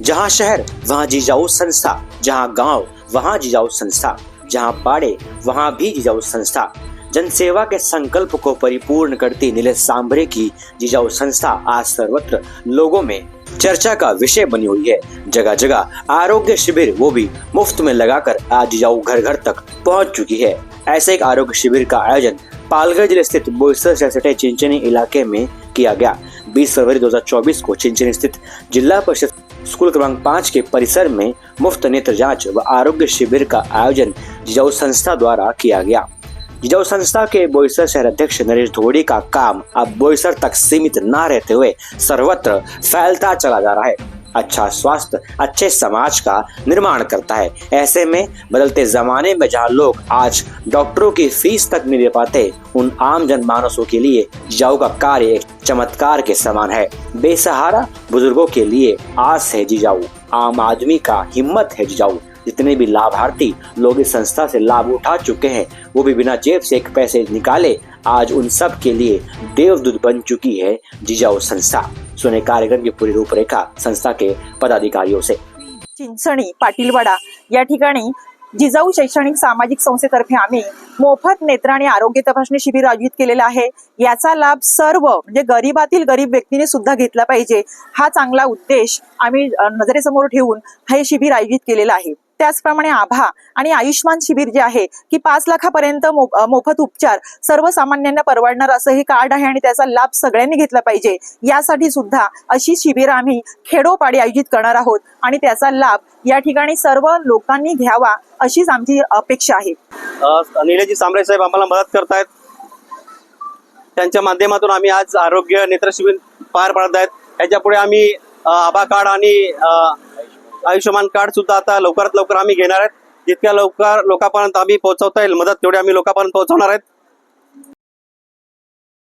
जहाँ शहर वहाँ जिजाऊ संस्था, जहाँ गांव वहाँ जिजाऊ संस्था, जहाँ पाड़े वहाँ भी जिजाऊ संस्था। जनसेवा के संकल्प को परिपूर्ण करती नीलेश सांभरे की जिजाऊ संस्था आज सर्वत्र लोगों में चर्चा का विषय बनी हुई है। जगह जगह आरोग्य शिविर वो भी मुफ्त में लगाकर आज जिजाऊ घर घर तक पहुंच चुकी है। ऐसे एक आरोग्य शिविर का आयोजन पालघर जिले स्थित बोईसर सोसाइटी चिंचनी इलाके में किया गया। 20 फरवरी 2024 को चिंचनी स्थित जिला परिषद स्कूल क्रमांक 5 के परिसर में मुफ्त नेत्र जांच व आरोग्य शिविर का आयोजन जिजाऊ संस्था द्वारा किया गया। जिजाऊ संस्था के बोईसर शहर अध्यक्ष नरेश धोड़ी का काम अब बोईसर तक सीमित न रहते हुए सर्वत्र फैलता चला जा रहा है। अच्छा स्वास्थ्य अच्छे समाज का निर्माण करता है। ऐसे में बदलते जमाने में जहां लोग आज डॉक्टरों की फीस तक नहीं दे पाते, उन आम जनमानसों के लिए जिजाऊ का कार्य एक चमत्कार के समान है। बेसहारा बुजुर्गों के लिए आस है जिजाऊ, आम आदमी का हिम्मत है जिजाऊ। जितने भी लाभार्थी लोग इस संस्था से लाभ उठा चुके हैं, वो भी बिना जेब से एक पैसे निकाले आज उन सब के लिए देवदूत बन चुकी है जिजाऊ संस्था। सुने कार्यक्रम की पूरी रूपरेखा संस्था के पदाधिकारियों से। चिंचणी पाटीलवाडा या ठिकाणी जिजाऊ शैक्षणिक सामाजिक संस्थेतर्फे आम्ही मोफत नेत्र आणि आरोग्य तपासणी शिबिर आयोजित केलेलं आहे। याचा लाभ सर्व म्हणजे गरीबातील गरीब व्यक्तीने सुद्धा घेतला पाहिजे, हा चांगला उद्देश आम्ही नजरेसमोर ठेवून हे शिबिर आयोजित केलेलं आहे। त्याचप्रमाणे आभा आणि आयुष्मान शिबिर जे आहे की 5 लाखापर्यंत मोफत उपचार सर्वसामान्यांना परवडणार असं हे कार्ड आहे आणि त्याचा लाभ सगळ्यांनी घेतला पाहिजे। यासाठी सुद्धा अशी शिबिर आम्ही खेडोपाडी आयोजित करणार आहोत आणि त्याचा लाभ या ठिकाणी सर्व लोकांनी घ्यावा अशीच आमची अपेक्षा आहे। नीलेश सांभरे साहेब आम्हाला मदत करतायत, त्यांच्या माध्यमातून आम्ही आज आरोग्य नेत्र शिबिर पार पाडत आहेत। याच्यापुढे आम्ही आभा कार्ड आणि आयुष्यमान कार्ड सुद्धा आता लवकरात लवकर आम्ही घेणार आहेत। जितक्या लवकर लोकांपर्यंत आम्ही पोहोचवता येईल मदत तेवढी आम्ही लोकांपर्यंत पोहोचवणार आहेत।